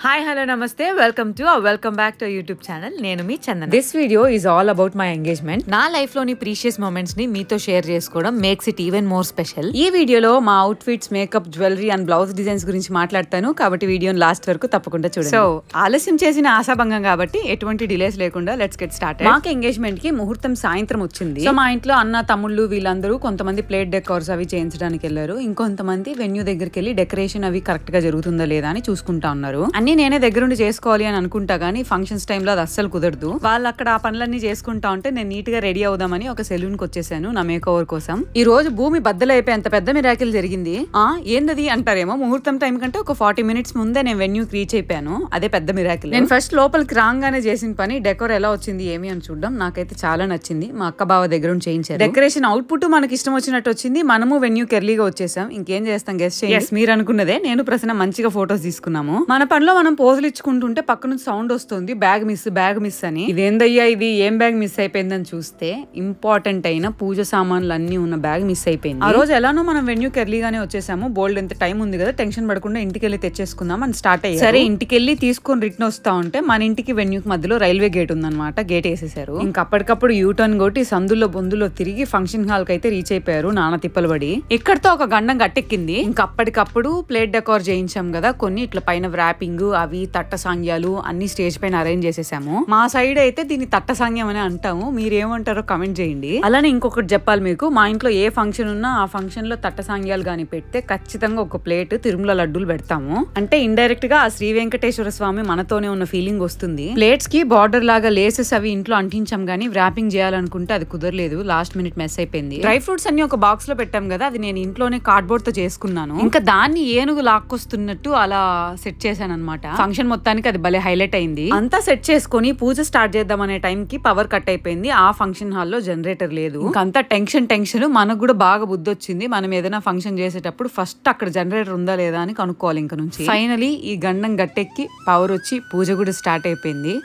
Hi, hello, namaste. Welcome back to our YouTube channel. నేను మీ చందన. This video is all about my engagement. నా life లోని precious moments ని మీతో share చేసుకోవడం makes it even more special. ఈ వీడియోలో మా outfits, makeup, jewellery and blouse designs గురించి మాట్లాడతాను. కాబట్టి వీడియోని లాస్ట్ వరకు తప్పకుండా చూడండి. సో ఆలస్యం చేసిన ఆశాభంగం కాబట్టి ఎటువంటి డిలేస్ లేకుండా లెట్స్ గెట్ స్టార్టెడ్. మాకు ఎంగేజ్మెంట్ కి ముహూర్తం సాయంత్రం వచ్చింది. సో మా ఇంట్లో అన్న తమ్ముళ్ళు వీళ్ళందరూ కొంతమంది ప్లేట్ డెకోర్స్ అవి చేయించడానికి వెళ్ళారు. ఇంకొంతమంది వెన్యూ దగ్గరికి వెళ్ళి డెకరేషన్ అవి కరెక్ట్ గా జరుగుతుందా లేదా అని చూసుకుంటా ఉన్నారు. అన్ని నేనే దగ్గరుండి చేసుకోవాలి అని అనుకుంటా గానీ ఫంక్షన్స్ టైంలో అది అస్సలు కుదరదు. వాళ్ళు అక్కడ ఆ పనులన్నీ చేసుకుంటా ఉంటే నేను నీట్ గా రెడీ అవుదామని ఒక సెలూన్ కి వచ్చేసాను నా మేక్ ఓవర్ కోసం. ఈ రోజు భూమి బద్దలైపోయి అంత పెద్ద మిరాకిల్ జరిగింది. ఏందది అంటారేమో, ముహూర్తం టైం కంటే ఒక 40 minutes ముందే నేను వెన్యూకి రీచ్ అయిపోయాను. అదే పెద్ద మిరాకిల్. నేను ఫస్ట్ లోపలికి రాగానే చేసిన పని డెకోర్ ఎలా వచ్చింది ఏమి అని చూడడం. నాకైతే చాలా నచ్చింది. మా అక్క బావ దగ్గర చేయించారు. డెకరేషన్ అవుట్పుట్ మనకి ఇష్టం వచ్చినట్టు వచ్చింది. మనము వెన్యూకి ఎర్లీగా వచ్చేసాం. ఇంకేం చేస్తాం గెస్ట్ చేయండి. మీరు అనుకున్నదే. నేను ప్రసన్న మంచిగా ఫోటోస్ తీసుకున్నాము. మన పనిలో మనం పోజులు ఇచ్చుకుంటుంటే పక్క నుంచి సౌండ్ వస్తుంది, బ్యాగ్ మిస్ అని. ఇదేందయ్యా ఇది, ఏం బ్యాగ్ మిస్ అయిపోయిందని చూస్తే ఇంపార్టెంట్ అయిన పూజ సామాన్లు అన్ని ఉన్న బ్యాగ్ మిస్ అయిపోయింది. ఆ రోజు ఎలానో మనం వెన్యూకి ఎర్లీగానే వచ్చేసాము. బోల్డ్ ఎంత టైం ఉంది కదా, టెన్షన్ పడకుండా ఇంటికి వెళ్ళి తెచ్చేసుకుందాం అని స్టార్ట్ అయ్యారు. సరే ఇంటికి వెళ్ళి తీసుకొని రిటర్న్ వస్తా ఉంటే మన ఇంటికి వెన్యూకి మధ్యలో రైల్వే గేట్ ఉందన్నమాట. గేట్ వేసేసారు. ఇంకా అప్పటికప్పుడు యూటర్న్ కొట్టి సందుల్లో బొందులో తిరిగి ఫంక్షన్ హాల్ కి అయితే రీచ్ అయిపోయారు నాన్న తిప్పలు పడి. ఇక్కడతో ఒక గండం గట్టెక్కింది. ఇంకా అప్పటికప్పుడు ప్లేట్ డెకోర్ చేయించాం కదా, కొన్ని ఇట్లా పైన వ్రాపింగ్ అవి తట్ట సాంగ్యాలు అన్ని స్టేజ్ పైన అరేంజ్ చేసేసాము. మా సైడ్ అయితే దీన్ని తట్ట సాంగ్యం అని అంటాము. మీరేమంటారో కమెంట్ చేయండి. అలానే ఇంకొకటి చెప్పాలి మీకు, మా ఇంట్లో ఏ ఫంక్షన్ ఉన్నా ఆ ఫంక్షన్ లో తట్ట సాంగ్యాలు గాని పెడితే ఖచ్చితంగా ఒక ప్లేట్ తిరుమల లడ్డూలు పెడతాము. అంటే ఇండైరెక్ట్ గా ఆ శ్రీ వెంకటేశ్వర స్వామి మనతోనే ఉన్న ఫీలింగ్ వస్తుంది. ప్లేట్స్ కి బార్డర్ లాగా లేసెస్ అవి ఇంట్లో అంటించాం గానీ వ్రాపింగ్ చేయాలనుకుంటే అది కుదరలేదు. లాస్ట్ మినిట్ మెస్ అయిపోయింది. డ్రై ఫ్రూట్స్ అన్ని ఒక బాక్స్ లో పెట్టాం కదా, అది నేను ఇంట్లోనే కార్డ్బోర్డ్ తో చేసుకున్నాను. ఇంకా దాన్ని ఏనుగు లాక్కొస్తున్నట్టు అలా సెట్ చేశాను అనమాట. ఫంక్షన్ మొత్తానికి అది భలే హైలైట్ అయింది. అంతా సెట్ చేసుకుని పూజ స్టార్ట్ చేద్దాం అనే టైం కి పవర్ కట్ అయిపోయింది. ఆ ఫంక్షన్ హాల్లో జనరేటర్ లేదు. ఇంకంతా టెన్షన్ మనకు కూడా బాగా బుద్ధి వచ్చింది. మనం ఏదైనా ఫంక్షన్ చేసేటప్పుడు ఫస్ట్ అక్కడ జనరేటర్ ఉందా లేదా అని కనుక్కోవాలి. ఇంక నుంచి ఫైనలీ ఈ గండం గట్టెక్కి పవర్ వచ్చి పూజ కూడా స్టార్ట్ అయిపోయింది.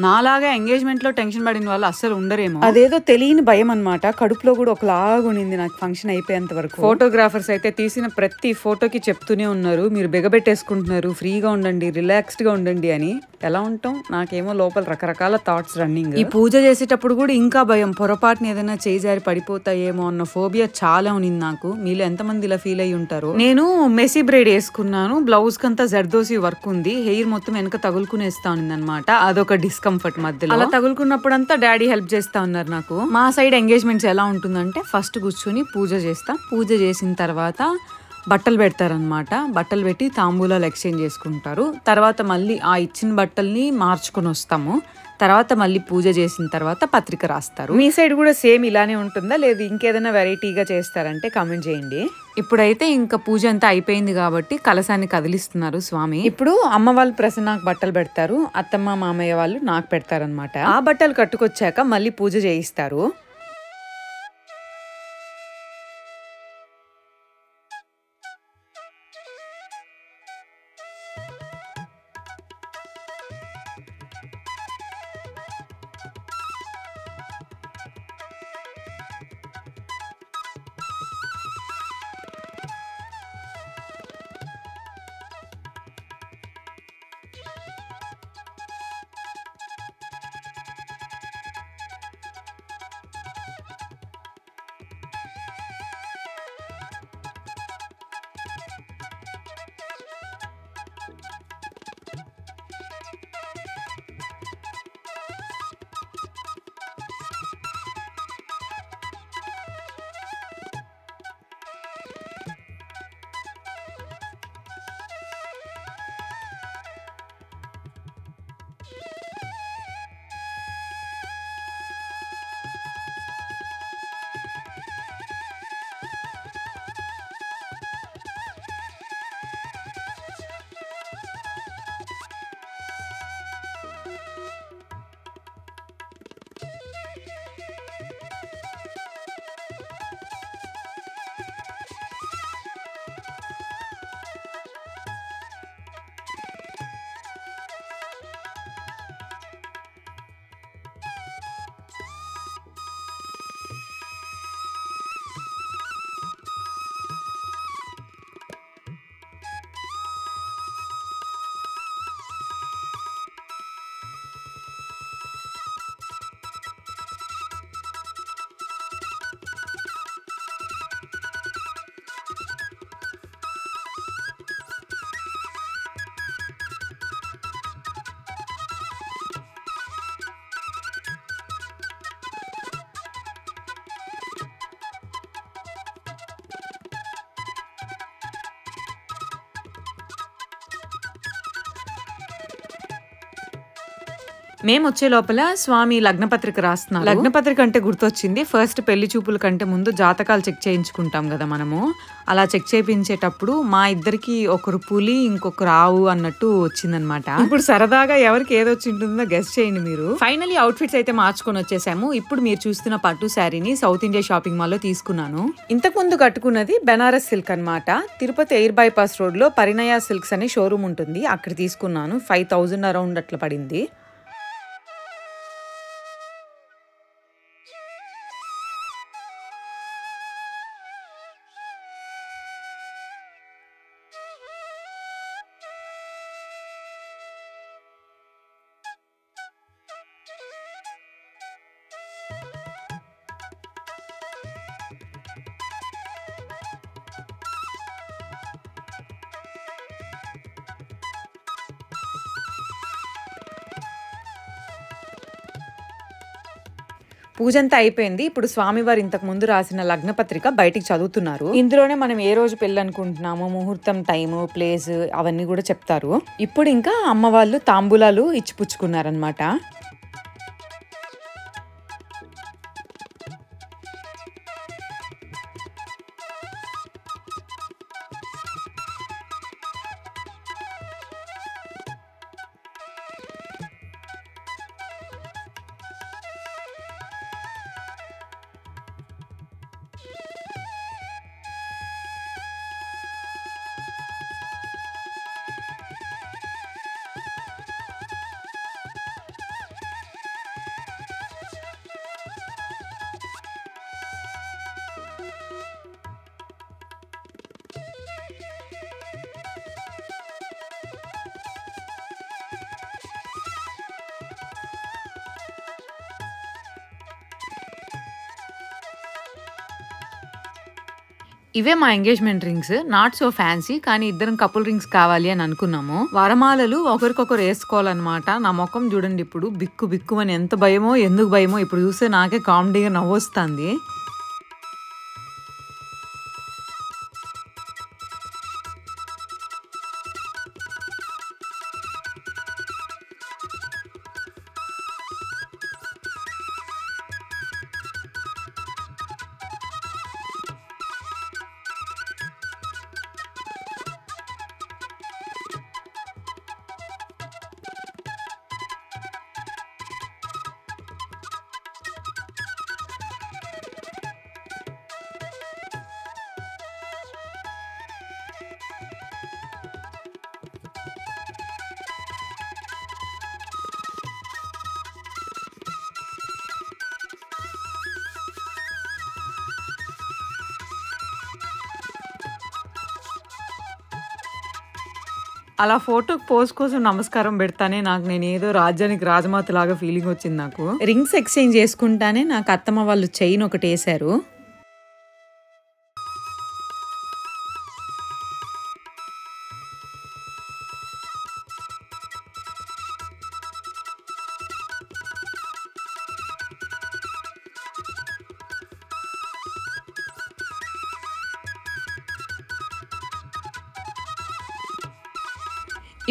నాలాగా ఎంగేజ్మెంట్ లో టెన్షన్ పడిన వాళ్ళు అస్సలు ఉండరేమో. అదేదో తెలియని భయం అనమాట. కడుపులో కూడా ఒకలాగా ఉండింది నాకు ఫంక్షన్ అయిపోయేంత వరకు. ఫోటోగ్రాఫర్స్ అయితే తీసిన ప్రతి ఫోటోకి చెప్తూనే ఉన్నారు, మీరు బిగబెట్టేసుకుంటున్నారు, ఫ్రీగా ఉండండి, రిలాక్స్డ్ గా ఉండండి అని. ఎలా ఉంటాం? నాకేమో లోపల రకరకాల థాట్స్ రన్నింగ్. ఈ పూజ చేసేటప్పుడు కూడా ఇంకా భయం, పొరపాటుని ఏదైనా చేజారి పడిపోతాయేమో అన్న ఫోబియా చాలా ఉన్నింది నాకు. మీలో ఎంతమంది ఇలా ఫీల్ అయ్యి ఉంటారు? నేను మెస్సీ బ్రైడ్ వేసుకున్నాను, బ్లౌజ్ కంతా జర్దోసి వర్క్ ఉంది, హెయిర్ మొత్తం వెనక తగులుకునేస్తా ఉంది అనమాట. అదొక డిస్కంఫర్ట్ మధ్యలో. అలా తగులుకున్నప్పుడంతా డాడీ హెల్ప్ చేస్తా ఉన్నారు నాకు. మా సైడ్ ఎంగేజ్మెంట్స్ ఎలా ఉంటుందంటే ఫస్ట్ కూర్చొని పూజ చేస్తాం, పూజ చేసిన తర్వాత బట్టలు పెడతారనమాట. బట్టలు పెట్టి తాంబూలాలు ఎక్స్చేంజ్ చేసుకుంటారు. తర్వాత మళ్ళీ ఆ ఇచ్చిన బట్టల్ని మార్చుకొని వస్తాము. తర్వాత మళ్ళీ పూజ చేసిన తర్వాత పత్రిక రాస్తారు. మీ సైడ్ కూడా సేమ్ ఇలానే ఉంటుందా, లేదు ఇంకేదైనా వెరైటీగా చేస్తారంటే కామెంట్ చేయండి. ఇప్పుడైతే ఇంకా పూజ అంతా అయిపోయింది కాబట్టి కలశాన్ని కదిలిస్తున్నారు స్వామి. ఇప్పుడు అమ్మ వాళ్ళు ప్రసన్నకు బట్టలు పెడతారు, అత్తమ్మ మామయ్య వాళ్ళు నాకు పెడతారనమాట. ఆ బట్టలు కట్టుకొచ్చాక మళ్ళీ పూజ చేయిస్తారు. మేము వచ్చే లోపల స్వామి లగ్నపత్రిక రాస్తున్నారు. లగ్నపత్రిక అంటే గుర్తొచ్చింది, ఫస్ట్ పెళ్లి చూపుల కంటే ముందు జాతకాలు చెక్ చేయించుకుంటాం కదా మనము. అలా చెక్ చేయించేటప్పుడు మా ఇద్దరికి ఒకరు పులి ఇంకొకరు ఆవు అన్నట్టు వచ్చిందనమాట. ఇప్పుడు సరదాగా ఎవరికి ఏదొచ్చి ఉంటుందో గెస్ట్ చేయండి మీరు. ఫైనలీ అవుట్ఫిట్స్ అయితే మార్చుకొని వచ్చేసాము. ఇప్పుడు మీరు చూస్తున్న పట్టు శారీని సౌత్ ఇండియా షాపింగ్ మాల్ లో తీసుకున్నాను. ఇంతకు ముందు కట్టుకున్నది బెనారస్ సిల్క్ అనమాట. తిరుపతి ఎయిర్ బైపాస్ రోడ్ లో పరిణయ సిల్క్స్ అనే షోరూమ్ ఉంటుంది, అక్కడ తీసుకున్నాను. 5000 అరౌండ్ అట్లా పడింది. పూజ అంతా అయిపోయింది. ఇప్పుడు స్వామివారు ఇంతకు ముందు రాసిన లగ్నపత్రిక బయటికి చదువుతున్నారు. ఇందులోనే మనం ఏ రోజు పెళ్ళి అనుకుంటున్నామో, ముహూర్తం, టైము, ప్లేస్ అవన్నీ కూడా చెప్తారు. ఇప్పుడు ఇంకా అమ్మ వాళ్ళు తాంబూలాలు ఇచ్చిపుచ్చుకున్నారనమాట. ఇవే మా engagement rings. Not so fancy, కానీ ఇద్దరం కపుల్ రింగ్స్ కావాలి అని అనుకున్నాము. వరమాలలు ఒకరికొకరు వేసుకోవాలన్నమాట. నా ముఖం చూడండి ఇప్పుడు బిక్కు బిక్కు అని, ఎంత భయమో ఎందుకు భయమో ఇప్పుడు చూస్తే నాకే కామెడీగా నవ్వొస్తుంది. అలా ఫోటోకి పోజ్ కోసం నమస్కారం పెడతానే నాకు నేను ఏదో రాజ్యానికి రాజమాత లాగా ఫీలింగ్ వచ్చింది. నాకు రింగ్స్ ఎక్స్చేంజ్ చేసుకుంటానే నాకు అత్తమ్మ వాళ్ళు చైన్ ఒకటి వేసారు.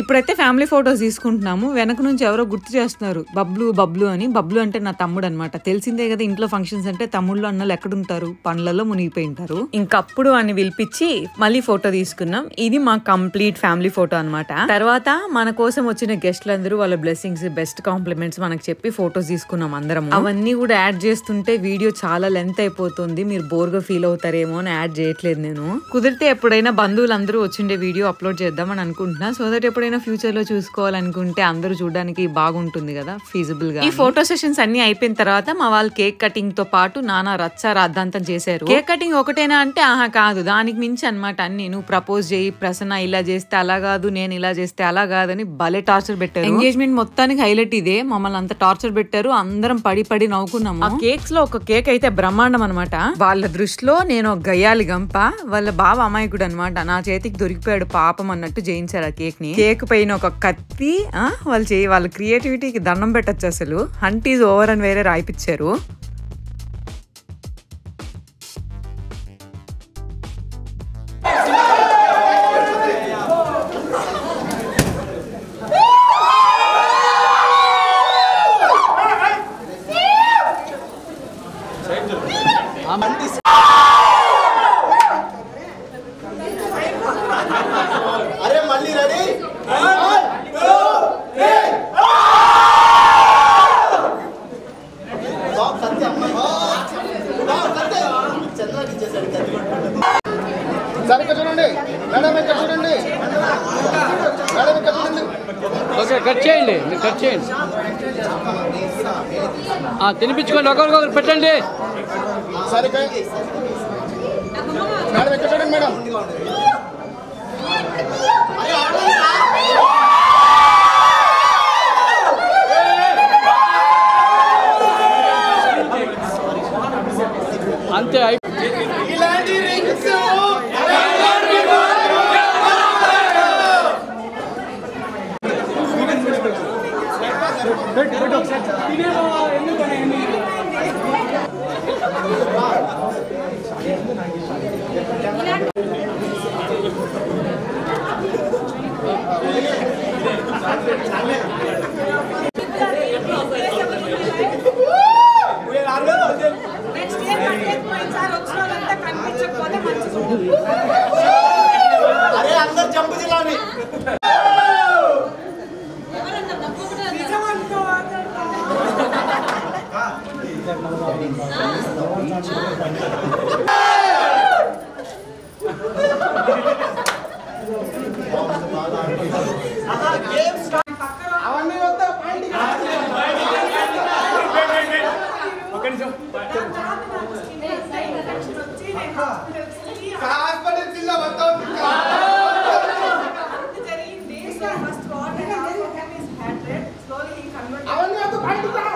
ఇప్పుడైతే ఫ్యామిలీ ఫొటోస్ తీసుకుంటున్నాము. వెనక నుంచి ఎవరో గుర్తు చేస్తున్నారు బబ్లు బబ్లు అని. బబ్లు అంటే నా తమ్ముడు అనమాట. తెలిసిందే కదా, ఇంట్లో ఫంక్షన్స్ అంటే తమ్ముళ్ళు అన్నలు ఎక్కడుంటారు, పనులలో మునిగిపోయి ఉంటారు. ఇంకప్పుడు అని పిలిపించి మళ్ళీ ఫోటో తీసుకున్నాం. ఇది మా కంప్లీట్ ఫ్యామిలీ ఫోటో అనమాట. తర్వాత మన కోసం వచ్చిన గెస్ట్లందరూ వాళ్ళ బ్లెస్సింగ్స్, బెస్ట్ కాంప్లిమెంట్స్ మనకు చెప్పి ఫొటోస్ తీసుకున్నాం అందరం. అవన్నీ కూడా యాడ్ చేస్తుంటే వీడియో చాలా లెంత్ అయిపోతుంది, మీరు బోర్ గా ఫీల్ అవుతారేమో అని యాడ్ చేయట్లేదు నేను. కుదిరితే ఎప్పుడైనా బంధువులందరూ వచ్చిండే వీడియో అప్లోడ్ చేద్దామని అనుకుంటున్నా. సో దట్ ఎప్పుడైనా ఫ్యూచర్ లో చూసుకోవాలనుకుంటే అందరూ చూడడానికి బాగుంటుంది కదా, ఫీజిబుల్ గా. ఈ ఫోటో సెషన్స్ అన్ని అయిపోయిన తర్వాత మా వాళ్ళు కేక్ కటింగ్ తో పాటు నానా రచ్చ రాద్దాంతం చేశారు. కేక్ కటింగ్ ఒకటేనా అంటే ఆహా కాదు, దానికి మించి అనమాట అన్ని. నువ్వు ప్రపోజ్ చేయి, ప్రసన్న ఇలా చేస్తే అలా కాదు, నేను ఇలా చేస్తే అలా కాదని భలే టార్చర్ పెట్టారు. ఎంగేజ్మెంట్ మొత్తానికి హైలైట్ ఇదే. మమ్మల్ని అంత టార్చర్ పెట్టారు, అందరం పడి పడి నవ్వుకున్నాము. ఆ కేక్స్ లో ఒక కేక్ అయితే బ్రహ్మాండం అనమాట. వాళ్ళ దృష్టిలో నేను ఒక గయ్యాలి గంప, వాళ్ళ బావ అమాయకుడు అనమాట. నా చేతికి దొరికిపోయాడు పాపం అన్నట్టు చేయించారు ఆ కేక్ ని. కేక్ పైన ఒక కత్తి, వాళ్ళ క్రియేటివిటీకి దండం పెట్టచ్చు. అసలు హంట్ ఈజ్ ఓవర్ అని వేరే రాయిపించారు. ఓకే, కట్ చేయండి, మీరు కట్ చేయండి. తినిపించుకోండి, ఒకరికొకరు పెట్టండి. మేడం ఎక్కడ చూడండి మేడం. అంతే. అరే అందరు జంపు జిల్లాని అవన్నీ వద్దా హాస్పిటల్ జిల్లా మొత్తం అవన్నీ వద్దు బయటకు రా.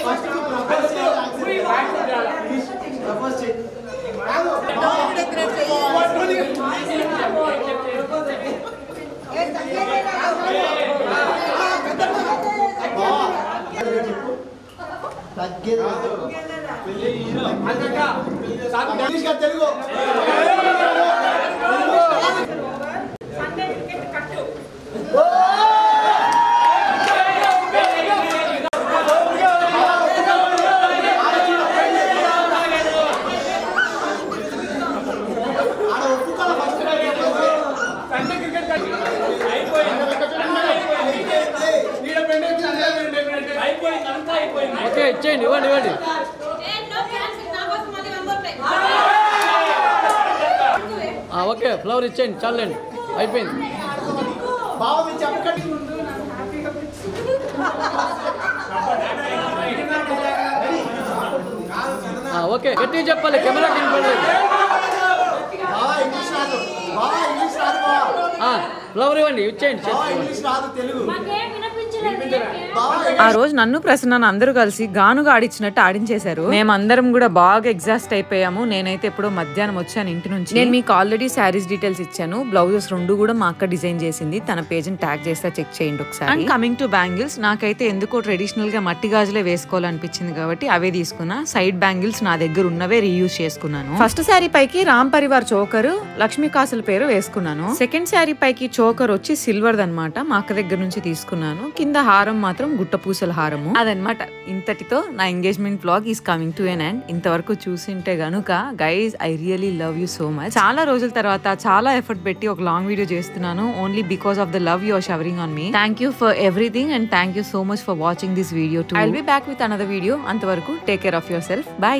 ఫస్ట్ తెలుగు ఓకే ఇచ్చేయండి ఇవ్వండి ఇవ్వండి ఓకే ఫ్లవర్ ఇచ్చేయండి చాలండి అయిపోయింది బావ మీరు చెప్పకండి ఓకే గట్టిగా చెప్పాలి కెమెరా కనపడలేదు బావ ఇంగ్లీష్ రాదు బావ ఇంగ్లీష్ రాదు బావ ఫ్లవర్ ఇవ్వండి ఇచ్చేయండి బావ ఇంగ్లీష్ రాదు తెలుగు బావ ఆ రోజు నన్ను ప్రసన్న అందరూ కలిసి గానుగా ఆడిచ్చినట్టు ఆడించేశారు. మేమందరం కూడా బాగా ఎగ్జాస్ట్ అయిపోయాము. నేనైతే ఎప్పుడో మధ్యాహ్నం వచ్చాను ఇంటి నుంచి. నేను మీకు ఆల్రెడీ శారీస్ డీటెయిల్స్ ఇచ్చాను. బ్లౌజెస్ 2 కూడా మా అక్క డిజైన్ చేసింది. తన పేజ్ ని ట్యాగ్ చేస్తే చెక్ చేయండి ఒకసారి. అండ్ కమింగ్ టు బ్యాంగిల్స్, నాకైతే ఎందుకో ట్రెడిషనల్ గా మట్టి గాజులే వేసుకోవాలనిపించింది కాబట్టి అవే తీసుకున్నా. సైడ్ బ్యాంగిల్స్ నా దగ్గర ఉన్నవే రీయూజ్ చేసుకున్నాను. ఫస్ట్ శారీ పైకి రామ్ పరివార్ చోకర్ లక్ష్మీ కాసుల పేరు వేసుకున్నాను. సెకండ్ శారీ పైకి చోకర్ వచ్చి సిల్వర్ దన్నమాట, మా అక్క దగ్గర నుంచి తీసుకున్నాను. కింద హారం మాత్రం గుట్టపూసల హారము అదనమాట. ఇంతటితో నా engagement vlog is coming to an end. ఇంతవరకు చూసింటే గనుక guys I really love you so much. చాలా రోజుల తర్వాత చాలా ఎఫర్ట్ పెట్టి ఒక లాంగ్ వీడియో చేస్తున్నాను only because of the love you are showering on me. Thank you for everything and thank you so much for watching this video. I will be back with another video. అంతవరకు take care of yourself. By.